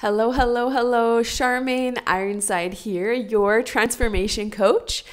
Hello, hello, hello. Charmaine Ironside here, your transformation coach.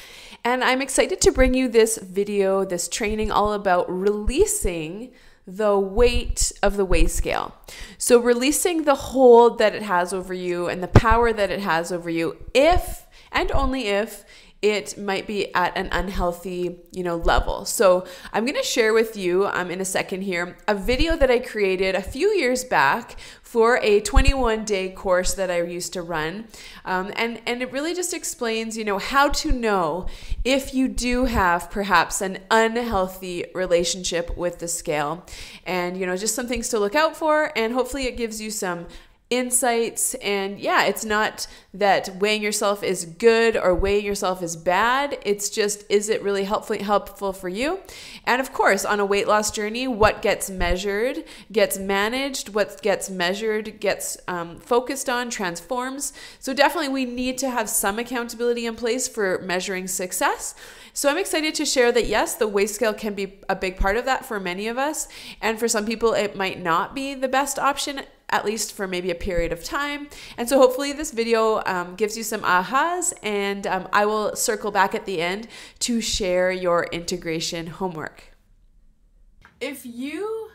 And I'm excited to bring you this video, this training all about releasing the weight of the weigh scale. So releasing the hold that it has over you and the power that it has over you if and only if it might be at an unhealthy, level. So I'm going to share with you in a second here a video that I created a few years back for a 21-day course that I used to run. And it really just explains, how to know if you do have perhaps an unhealthy relationship with the scale and, just some things to look out for. And hopefully it gives you some insights. And yeah, it's not that weighing yourself is good or weighing yourself is bad. It's just, is it really helpful for you? And of course, on a weight loss journey, what gets measured gets managed, what gets measured gets focused on, transforms. So definitely we need to have some accountability in place for measuring success. So I'm excited to share that yes, the weigh scale can be a big part of that for many of us. And for some people, it might not be the best option, at least for maybe a period of time. And so hopefully this video gives you some ahas, and I will circle back at the end to share your integration homework. If you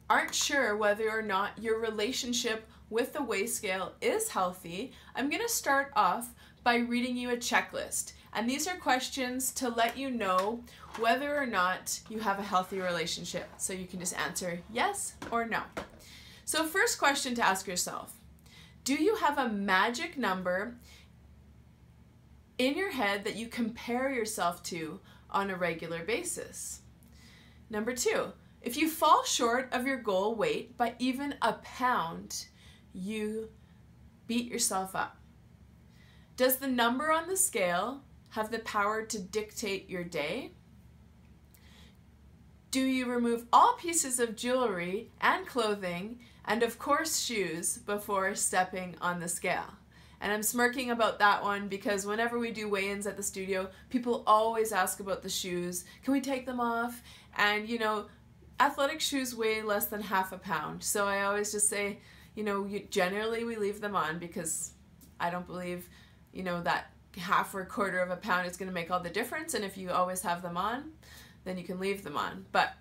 aren't sure whether or not your relationship with the weigh scale is healthy, I'm gonna start off by reading you a checklist. And these are questions to let you know whether or not you have a healthy relationship. So you can just answer yes or no. So first question to ask yourself, do you have a magic number in your head that you compare yourself to on a regular basis? Number two, if you fall short of your goal weight by even a pound, you beat yourself up. Does the number on the scale have the power to dictate your day? Do you remove all pieces of jewelry and clothing and of course shoes before stepping on the scale? And I'm smirking about that one because whenever we do weigh-ins at the studio, people always ask about the shoes. Can we take them off? And athletic shoes weigh less than half a pound. So I always just say, generally we leave them on because I don't believe, that half or quarter of a pound is going to make all the difference. And if you always have them on, then you can leave them on. But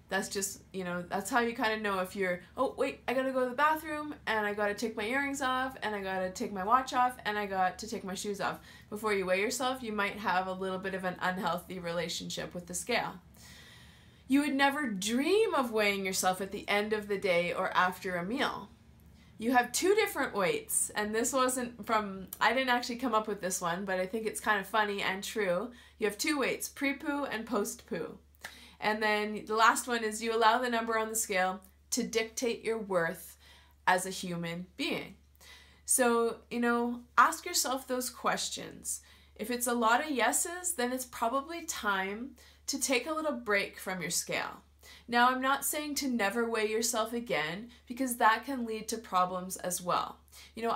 that's just, that's how you kind of know if you're, oh, wait, I got to go to the bathroom and I got to take my earrings off and I got to take my watch off and I got to take my shoes off. Before you weigh yourself, you might have a little bit of an unhealthy relationship with the scale. You would never dream of weighing yourself at the end of the day or after a meal. You have two different weights, and this wasn't from, I didn't actually come up with this one, but I think it's kind of funny and true. You have two weights, pre-poo and post-poo. And then the last one is you allow the number on the scale to dictate your worth as a human being. So, ask yourself those questions. If it's a lot of yeses, then it's probably time to take a little break from your scale. Now, I'm not saying to never weigh yourself again because that can lead to problems as well.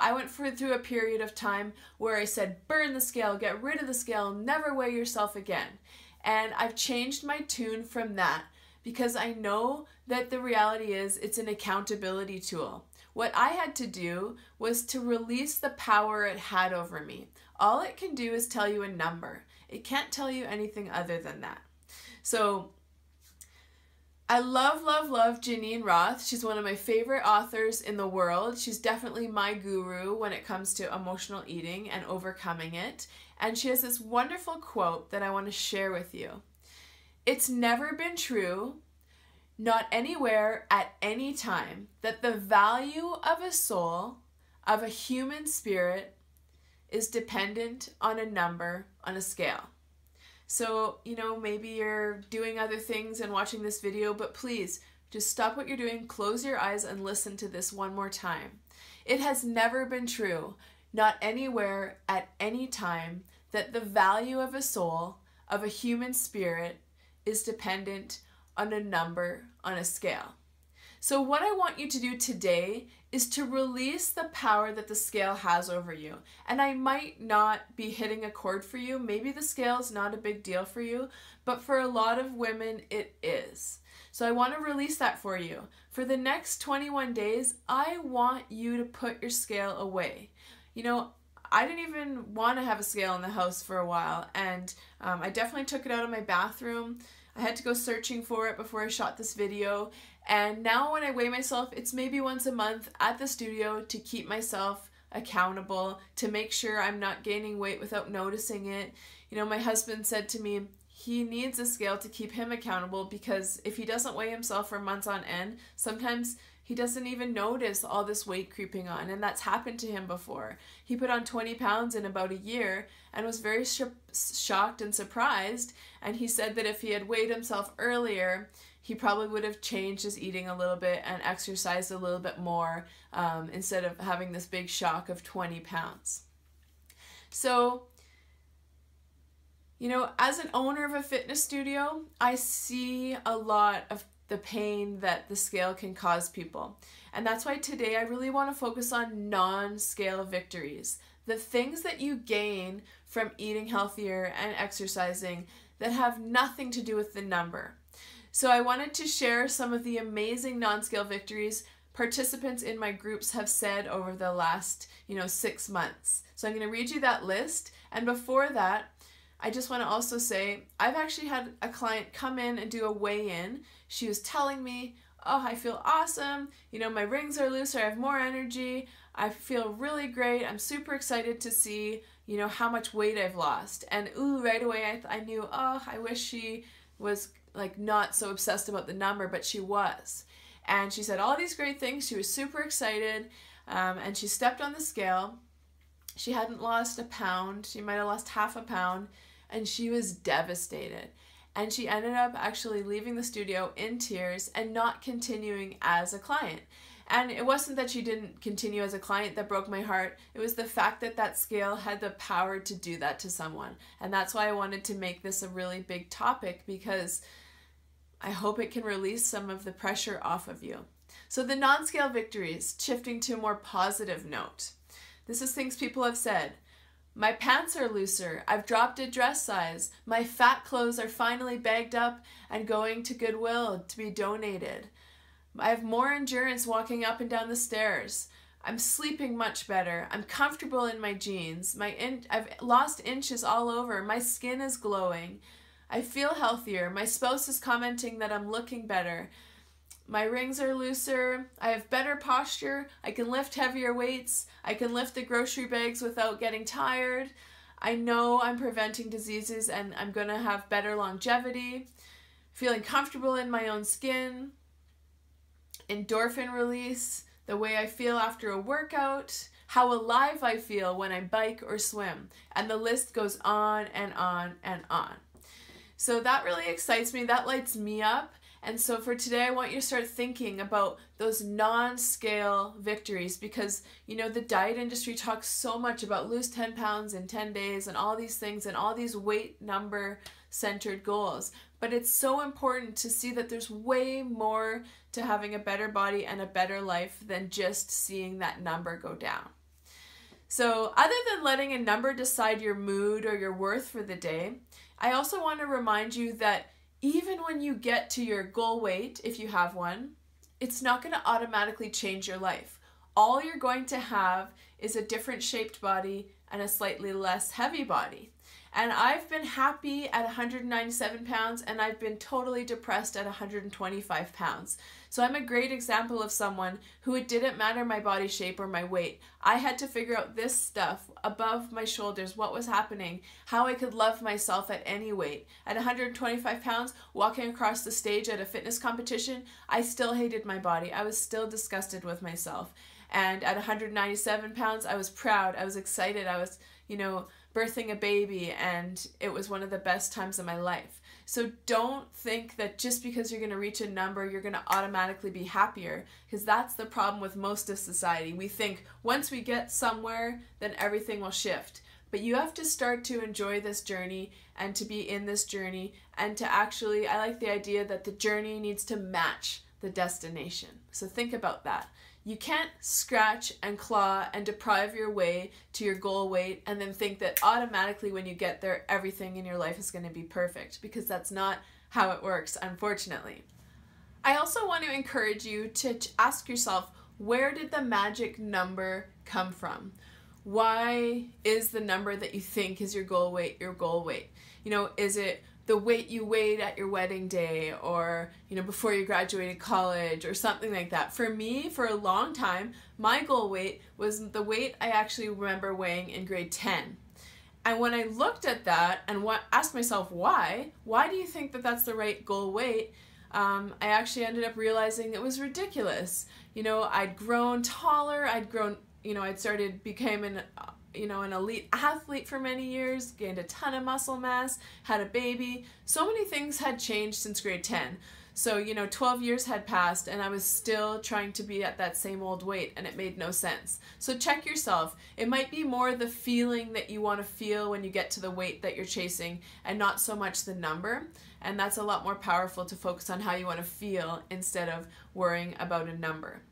I went through a period of time where I said, burn the scale, get rid of the scale, never weigh yourself again. And I've changed my tune from that because I know that the reality is it's an accountability tool. What I had to do was to release the power it had over me. All it can do is tell you a number. It can't tell you anything other than that. So I love, love, love Janine Roth. She's one of my favorite authors in the world. She's definitely my guru when it comes to emotional eating and overcoming it. And she has this wonderful quote that I want to share with you. It's never been true, not anywhere, at any time, that the value of a soul, of a human spirit, is dependent on a number on a scale. So, maybe you're doing other things and watching this video, but please just stop what you're doing, close your eyes and listen to this one more time. It has never been true, not anywhere, at any time, that the value of a soul, of a human spirit, is dependent on a number on a scale. So what I want you to do today is to release the power that the scale has over you. And I might not be hitting a chord for you. Maybe the scale is not a big deal for you, but for a lot of women, it is. So I want to release that for you. For the next 21 days, I want you to put your scale away. You know, I didn't even want to have a scale in the house for a while, and I definitely took it out of my bathroom. I had to go searching for it before I shot this video, and now when I weigh myself, it's maybe once a month at the studio to keep myself accountable, to make sure I'm not gaining weight without noticing it. You know, my husband said to me, he needs a scale to keep him accountable, because if he doesn't weigh himself for months on end, sometimes he doesn't even notice all this weight creeping on, and that's happened to him before. He put on 20 pounds in about a year and was very shocked and surprised, and he said that if he had weighed himself earlier, he probably would have changed his eating a little bit and exercised a little bit more instead of having this big shock of 20 pounds. So, you know, as an owner of a fitness studio, I see a lot of the pain that the scale can cause people. And that's why today I really want to focus on non-scale victories. The things that you gain from eating healthier and exercising that have nothing to do with the number. So I wanted to share some of the amazing non-scale victories participants in my groups have said over the last, 6 months. So I'm going to read you that list. And before that, I just want to also say, I've actually had a client come in and do a weigh-in. She was telling me, oh, I feel awesome. My rings are looser. I have more energy. I feel really great. I'm super excited to see, how much weight I've lost. And right away I knew, oh, I wish she was like not so obsessed about the number, but she was. And she said all these great things. She was super excited. And she stepped on the scale. She hadn't lost a pound. She might have lost half a pound. And she was devastated. And she ended up actually leaving the studio in tears and not continuing as a client. And it wasn't that she didn't continue as a client that broke my heart. It was the fact that that scale had the power to do that to someone. And that's why I wanted to make this a really big topic, because I hope it can release some of the pressure off of you. So the non-scale victories, shifting to a more positive note. This is things people have said. My pants are looser. I've dropped a dress size. My fat clothes are finally bagged up and going to Goodwill to be donated. I have more endurance walking up and down the stairs. I'm sleeping much better. I'm comfortable in my jeans. I've lost inches all over. My skin is glowing. I feel healthier. My spouse is commenting that I'm looking better. My rings are looser. I have better posture. I can lift heavier weights. I can lift the grocery bags without getting tired. I know I'm preventing diseases and I'm going to have better longevity. Feeling comfortable in my own skin. Endorphin release. The way I feel after a workout. How alive I feel when I bike or swim. And the list goes on and on and on. So that really excites me. That lights me up. And so for today, I want you to start thinking about those non-scale victories, because, the diet industry talks so much about lose 10 pounds in 10 days and all these things and all these weight number centered goals. But it's so important to see that there's way more to having a better body and a better life than just seeing that number go down. So other than letting a number decide your mood or your worth for the day, I also want to remind you that even when you get to your goal weight, if you have one, it's not going to automatically change your life. All you're going to have is a different shaped body and a slightly less heavy body. And I've been happy at 197 pounds and I've been totally depressed at 125 pounds. So I'm a great example of someone who it didn't matter my body shape or my weight. I had to figure out this stuff above my shoulders, what was happening, how I could love myself at any weight. At 125 pounds, walking across the stage at a fitness competition, I still hated my body. I was still disgusted with myself. And at 197 pounds, I was proud. I was excited. I was, birthing a baby, and it was one of the best times of my life. So don't think that just because you're going to reach a number, you're going to automatically be happier, because that's the problem with most of society. We think once we get somewhere, then everything will shift. But you have to start to enjoy this journey and to be in this journey and to actually, I like the idea that the journey needs to match the destination. So think about that. You can't scratch and claw and deprive your way to your goal weight and then think that automatically when you get there, everything in your life is going to be perfect, because that's not how it works, unfortunately. I also want to encourage you to ask yourself, where did the magic number come from? Why is the number that you think is your goal weight your goal weight? You know, is it the weight you weighed at your wedding day, or, you know, before you graduated college, or something like that? For me, for a long time, my goal weight was the weight I actually remember weighing in grade 10. And when I looked at that and asked myself why do you think that that's the right goal weight, I actually ended up realizing it was ridiculous. You know, I'd grown taller, became an elite athlete for many years, gained a ton of muscle mass, had a baby. So many things had changed since grade 10. So, 12 years had passed and I was still trying to be at that same old weight, and it made no sense. So check yourself. It might be more the feeling that you want to feel when you get to the weight that you're chasing, and not so much the number. And that's a lot more powerful, to focus on how you want to feel instead of worrying about a number.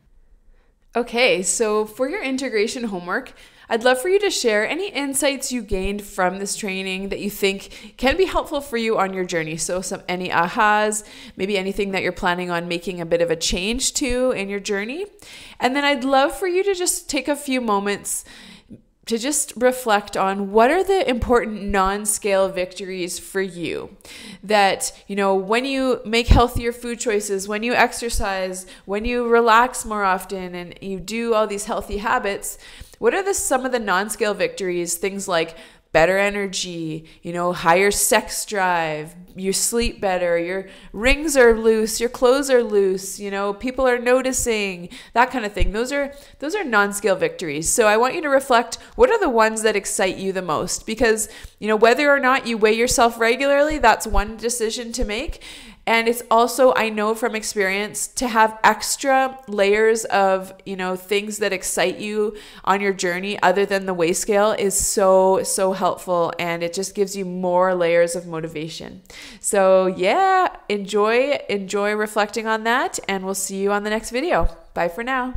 Okay, so for your integration homework, I'd love for you to share any insights you gained from this training that you think can be helpful for you on your journey. So any ahas, maybe anything that you're planning on making a bit of a change to in your journey. And then I'd love for you to just take a few moments to just reflect on what are the important non-scale victories for you. That, when you make healthier food choices, when you exercise, when you relax more often, and you do all these healthy habits, what are some of the non-scale victories? Things like better energy, higher sex drive, you sleep better, your rings are loose, your clothes are loose, people are noticing, that kind of thing. Those are non-scale victories. So I want you to reflect, what are the ones that excite you the most? Because, whether or not you weigh yourself regularly, that's one decision to make. And it's also, I know from experience, to have extra layers of, things that excite you on your journey other than the weigh scale is so, so helpful. And it just gives you more layers of motivation. So yeah, enjoy reflecting on that. And we'll see you on the next video. Bye for now.